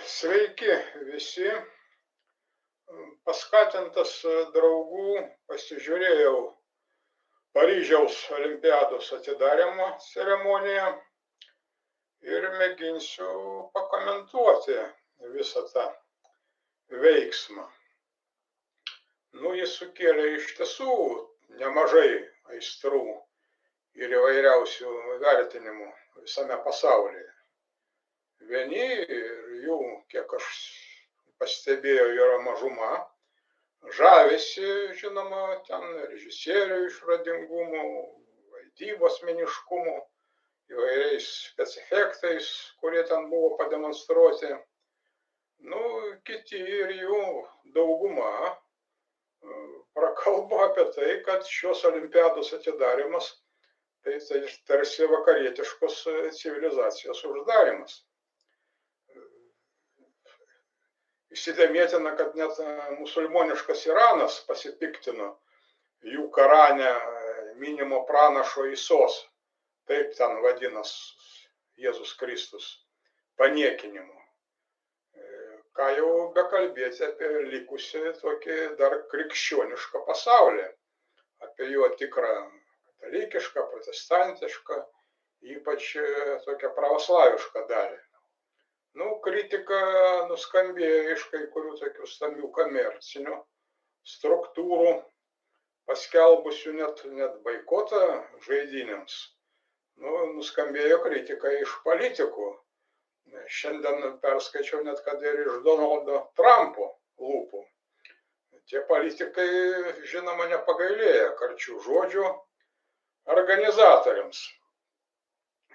Sveiki visi. Paskatintas draugų pasižiūrėjau Paryžiaus olimpiados atidarymo ceremoniją ir mėginsiu pakomentuoti visą tą veiksmą. Jis sukėlė iš tiesų nemažai aistrų ir įvairiausių vertinimų visame pasaulyje. Vieni ir jų, kiek aš pastebėjau, yra mažuma, žavisi, žinoma, ten režisierių išradingumu, vaidybos meniškumu, įvairiais specefektais, kurie ten buvo pademonstruoti. Kiti ir jų dauguma prakalbo apie tai, kad šios olimpiados atidarymas tai tarsi vakarietiškos civilizacijos uždarimas. Įsidėmėtina, kad net musulmoniškas Iranas pasipiktino jų Korane minimo pranašo Isos, taip ten vadinas Jėzus Kristus, paniekinimu. Ką jau bekalbėti apie likusį tokį dar krikščionišką pasaulį, apie jo tikrą katalikišką, protestantišką, ypač tokią pravoslavišką dalį. Kritika nuskambėjo iš kai kurių tokių stambių komercinių struktūrų, paskelbusių net boikotą žaidynėms. Nuskambėjo kritika iš politikų. Šiandien perskaičiau net, kad ir iš Donaldo Trumpo lūpų. Tie politikai, žinoma, nepagailėjo karčių žodžių organizatoriams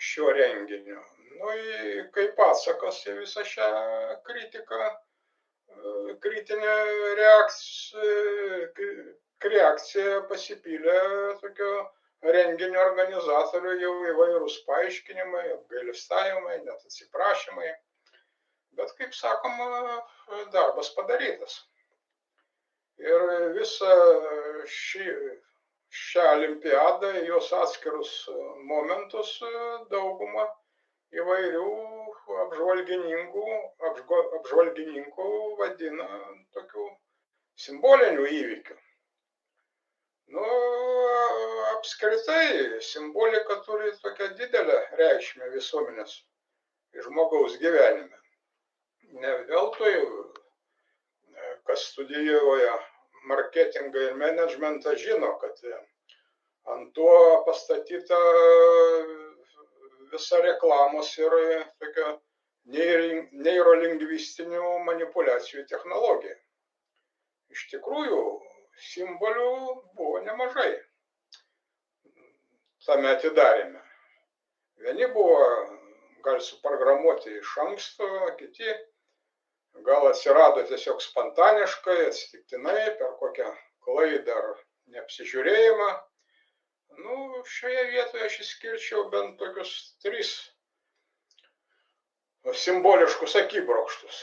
šio renginio. Kaip atsakas į visą šią kritiką, kritinę reakciją pasipylė tokio renginio organizatorių jau įvairūs paaiškinimai, apgailestavimai, net atsiprašymai. Bet, kaip sakoma, darbas padarytas. Ir visą šią olimpiadą, jos atskirus momentus dauguma įvairių apžvalgininkų vadina tokių simbolinių įvykių. Apskritai, simbolika turi tokią didelę reikšmę visuomenės ir žmogaus gyvenime. Ne veltui, kas studijuoja marketingą ir menedžmentą, žino, kad ant to pastatyta visa reklamos ir tokia neurolingvistinių manipulacijų technologija. Iš tikrųjų, simbolių buvo nemažai tame atidaryme. Vieni buvo gal suprogramuoti iš anksto, kiti gal atsirado tiesiog spontaniškai, atsitiktinai, per kokią klaidą ar neapsižiūrėjimą. Šioje vietoje aš išskirčiau bent tokius 3 simboliškus akibrokštus,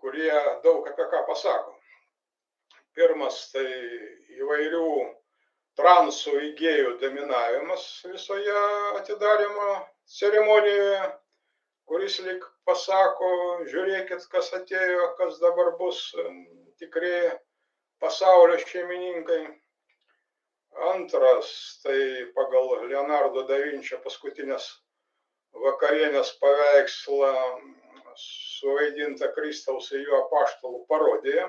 kurie daug apie ką pasako. Pirmas tai įvairių transų įgėjų dominavimas visoje atidarymo ceremonijoje, kuris lyg pasako, žiūrėkit, kas atėjo, kas dabar bus tikri pasaulio šeimininkai. Antras, tai pagal Leonardo da Vinčio paskutinės vakarienės paveikslą suvaidinta Kristaus ir jo apaštalų parodija,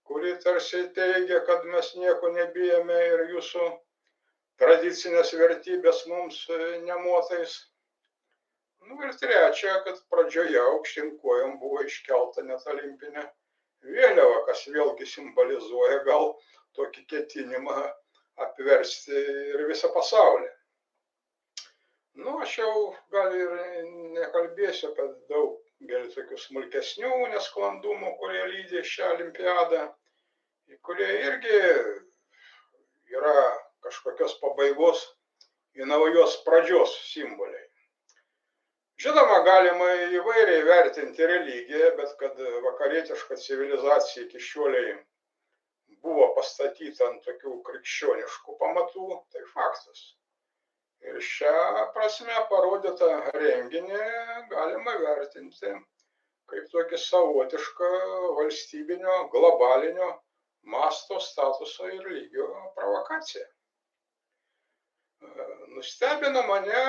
kuri tarsi teigia, kad mes nieko nebijome ir jūsų tradicinės vertybės mums nemotais. Ir trečia, kad pradžioje aukštyn kojom buvo iškelta net olimpinė vėliava, kas vėlgi simbolizuoja gal tokį ketinimą apversti ir visą pasaulį. Aš jau gal ir nekalbėsiu apie daugelį tokių smulkesnių nesklandumų, kurie lydi šią olimpiadą, kurie irgi yra kažkokios pabaigos į naujos pradžios simboliai. Žinoma, galima įvairiai vertinti religiją, bet kad vakarietiška civilizacija iki šioliai buvo pastatyta ant tokių krikščioniškų pamatų, tai faktas. Ir šią prasme parodytą renginį galima vertinti kaip tokį savotišką valstybinio, globalinio masto, statuso ir lygio provokaciją. Nustebino mane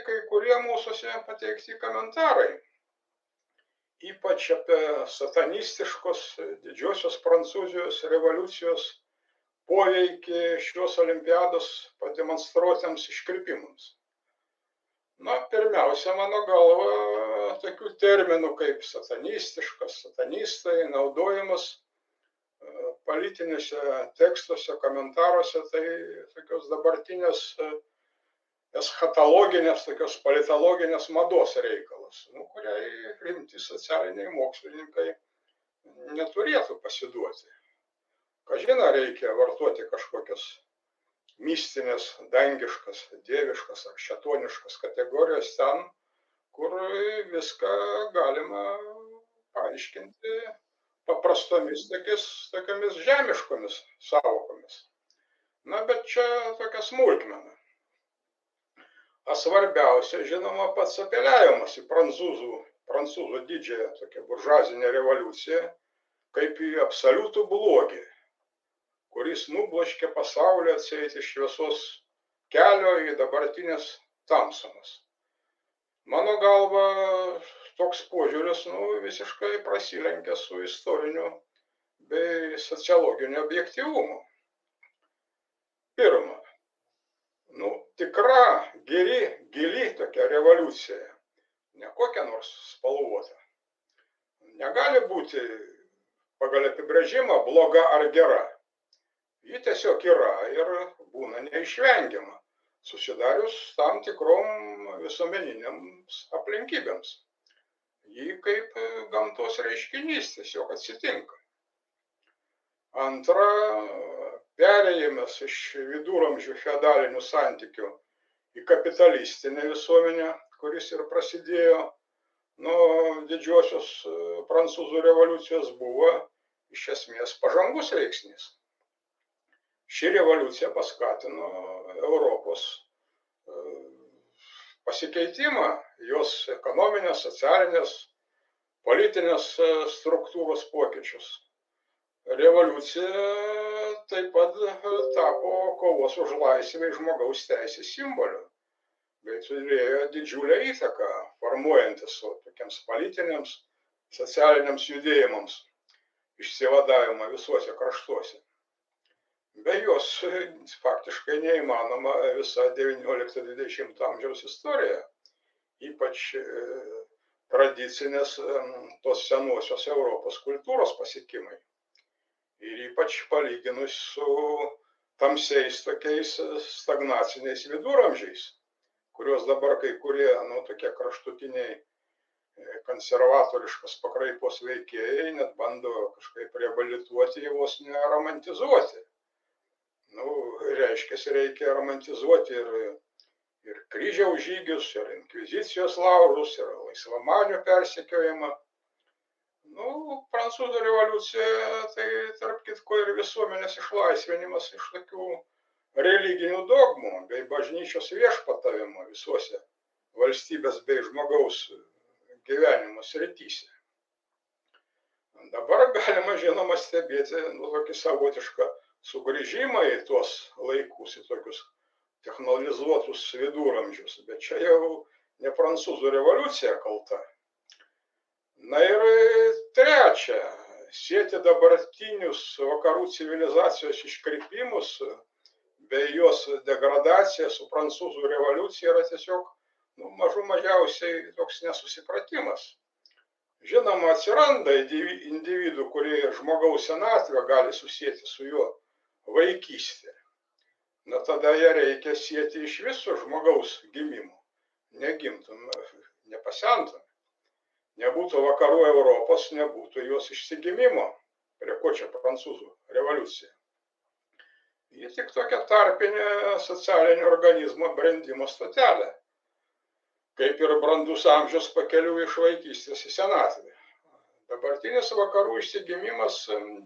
kai kurie mūsųse pateikti komentarai, ypač apie satanistiškos didžiosios Prancūzijos revoliucijos poveikį šios olimpiados pademonstruotiems iškrypimams. Na, pirmiausia, mano galva, tokių terminų kaip satanistiškas, satanistai naudojamas politiniuose tekstuose, komentaruose, tai tokios dabartinės eschatologinės, tokios politologinės mados reikalas, kuriai rimti socialiniai mokslininkai neturėtų pasiduoti. Kažin reikia vartoti kažkokias mistinės, dangiškas, dieviškas ar šėtoniškas kategorijos ten, kur viską galima paaiškinti paprastomis tokiamis žemiškomis sąvokomis. Na, bet čia tokia smulkmena. O svarbiausia, žinoma, pats apeliavimas į prancūzų didžiąją tokią buržuazinę revoliuciją kaip į absoliutų blogį, kuris nubloškė pasaulį atsieiti šviesos kelio į dabartinės tamsumas. Mano galva, toks požiūris visiškai prasilenkia su istoriniu bei sociologiniu objektyvumu. Pirma, tikra, gili tokia revoliucija, ne kokia nors spalvota, negali būti pagal apibrėžimą bloga ar gera. Ji tiesiog yra ir būna neišvengiama, susidarius tam tikrom visuomeniniams aplinkybėms. Ji kaip gamtos reiškinys tiesiog atsitinka. Antra, perėjimas iš viduramžių feodalinių santykių į kapitalistinę visuomenę, kuris ir prasidėjo nuo didžiosios prancūzų revoliucijos, buvo iš esmės pažangus veiksnys. Ši revoliucija paskatino Europos pasikeitimą, jos ekonominės, socialinės, politinės struktūros pokyčius. Revoliucija taip pat tapo kovos už laisvę ir žmogaus teisės simboliu, bei turėjo didžiulę įtaką formuojantis tokiems politiniams, socialiniams judėjimams išsivadavimą visuose kraštuose. Be jos faktiškai neįmanoma visa 19-20 amžiaus istorija, ypač tradicinės tos senosios Europos kultūros pasiekimai. Ir ypač palyginus su tamsiais tokiais stagnaciniais viduramžiais, kuriuos dabar kai kurie tokie kraštutiniai konservatoriškas pakraipos veikėjai net bando kažkaip reabilituoti, vos neromantizuoti. Reiškia, reikia romantizuoti ir kryžiaus žygius, ir inkvizicijos laužus, ir laisvamanių persekiojimą. Prancūzų revoliucija tai tarp kitko ir visuomenės išlaisvinimas iš tokių religinių dogmų bei bažnyčios viešpatavimo visuose valstybės bei žmogaus gyvenimo srityse. Dabar galima, žinoma, stebėti tokį savotišką sugrįžimą į tuos laikus, į tokius technologizuotus viduramžius, bet čia jau ne prancūzų revoliucija kalta. Na ir trečia, sieti dabartinius vakarų civilizacijos iškrypimus bei jos degradaciją su prancūzų revoliucija yra tiesiog mažų mažiausiai toks nesusipratimas. Žinoma, atsiranda individų, kurie žmogaus senatvę gali susieti su juo vaikystė. Tada ją reikia sieti iš viso žmogaus gimimo. Negimtum, nepasentum. Nebūtų vakarų Europos, nebūtų jos išsigimimo. Prie ko čia prancūzų revoliucija? Ji tik tokia tarpinė socialinio organizmo brendimo stotelė. Kaip ir brandus amžius pakeliui iš vaikystės į senatvę. Dabartinis vakarų išsigimimas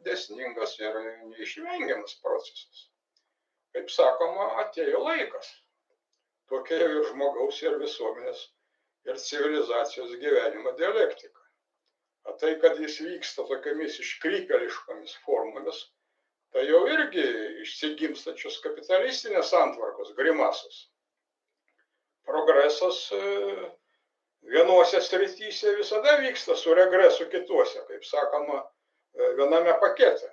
dėsningas ir neišvengiamas procesas. Kaip sakoma, atėjo laikas. Tokia jau ir žmogaus, ir visuomenės, ir civilizacijos gyvenimo dialektika. O tai, kad jis vyksta tokiamis iškrypėliškomis formomis, tai jau irgi išsigimstačios kapitalistinės santvarkos grimasas. Progresas vienose srityse visada vyksta su regresu kituose, kaip sakoma, viename pakete.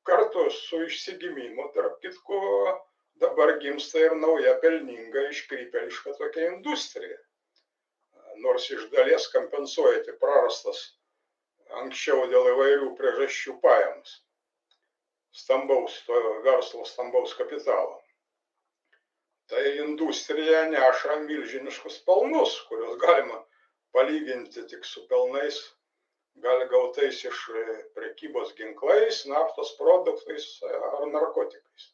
Kartu su išsigimimu, tarp kitko, dabar gimsta ir nauja pelninga iškrypėliška tokia industrija. Nors iš dalies kompensuojate prarastas anksčiau dėl įvairių priežasčių pajamas stambaus verslo, stambaus kapitalo. Tai industrija neša milžiniškus pelnus, kuriuos galima palyginti tik su pelnais gautais iš prekybos ginklais, naftos produktais ar narkotikais.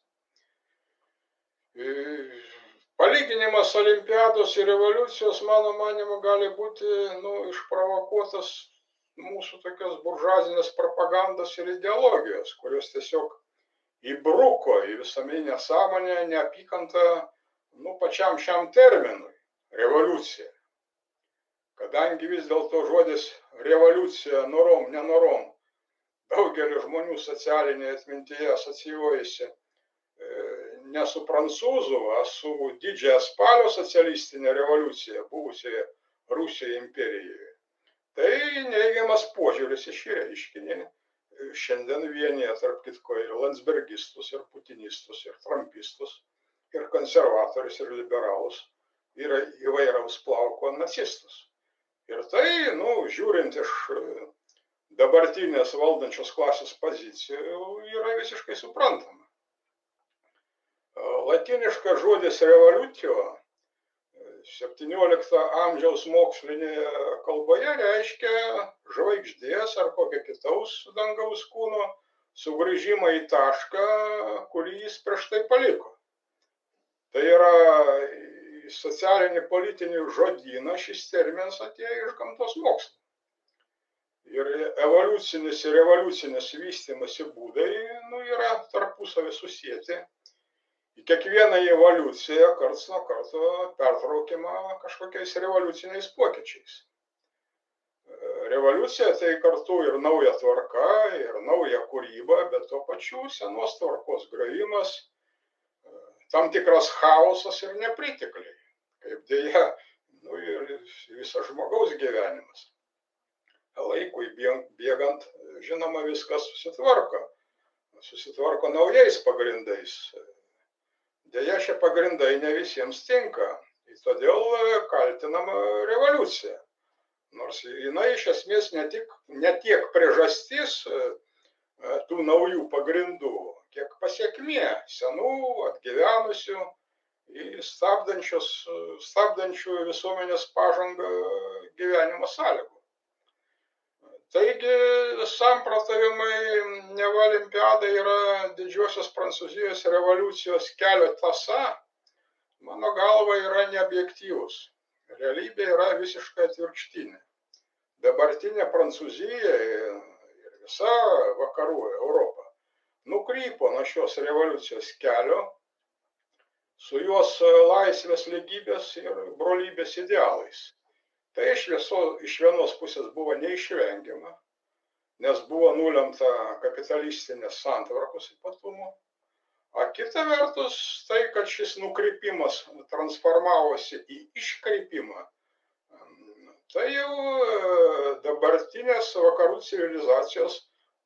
Palyginimas olimpiados ir revoliucijos, mano manimu, gali būti išprovokuotas mūsų tokios buržuazinės propagandos ir ideologijos, kurios tiesiog įbruko į visuomeninę sąmonę neapykantą pačiam šiam terminui – revoliucija. Kadangi vis dėlto žodis revoliucija norom, nenorom daugelio žmonių socialinėje atmintyje asocijuojasi ne su prancūzų, o su didžiąją spalio socialistinė revoliucija buvusioje Rusijos imperijoje. Tai neigiamas požiūris į šį reiškinį šiandien vienyje tarp kitko ir landsbergistus, ir putinistus, ir trumpistus, ir konservatorius, ir liberalus, ir įvairaus plauko nacistus. Ir tai, žiūrint iš dabartinės valdančios klasės pozicijų, yra visiškai suprantama. Latiniškas žodis revolutio 17 amžiaus mokslinėje kalboje reiškia žvaigždės ar kokio kitaus dangaus kūno sugrįžimą į tašką, kurį jis prieš tai paliko. Tai yra socialinį politinį žodyną šis terminas atėjo iš gamtos mokslo. Ir evoliucinis ir revoliucinis vystimosi būdai yra tarpusavy susieti. Į kiekvieną evoliuciją karts nuo karto pertraukiama kažkokiais revoliuciniais pokyčiais. Revoliucija tai kartu ir nauja tvarka, ir nauja kūryba, bet tuo pačiu senos tvarkos griovimas, tam tikras chaosas ir nepritekliai, kaip dėja ir visas žmogaus gyvenimas. Laikui bėgant, žinoma, viskas susitvarko naujais pagrindais. Deja, šie pagrindai ne visiems tinka, todėl kaltinama revoliucija. Nors jinai iš esmės ne tiek priežastis tų naujų pagrindų, kiek pasekmė senų, atgyvenusių, stabdančių visuomenės pažangą gyvenimo sąlygų. Taigi, samprotavimai neva olimpiada yra didžiosios Prancūzijos revoliucijos kelio tąsa, mano galva yra neobjektyvus. Realybė yra visiškai atvirkštinė. Dabartinė Prancūzija ir visa vakarų Europa nukrypo nuo šios revoliucijos kelio su jos laisvės, lygybės ir brolybės idealais. Tai iš vienos pusės buvo neišvengiama, nes buvo nulemta kapitalistinės santvarkos ypatumų, o kita vertus tai, kad šis nukrypimas transformavosi į iškreipimą, tai jau dabartinės vakarų civilizacijos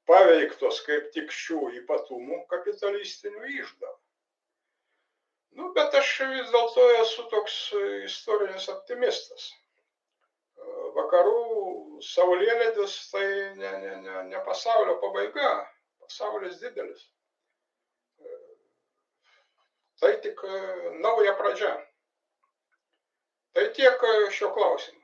paveiktos kaip tik šių ypatumų kapitalistinių išdavų. Bet aš vis dėlto esu toks istorinis optimistas. Vakarų saulėlydis tai ne pasaulio pabaiga, pasaulis didelis. Tai tik nauja pradžia. Tai tiek šio klausimu.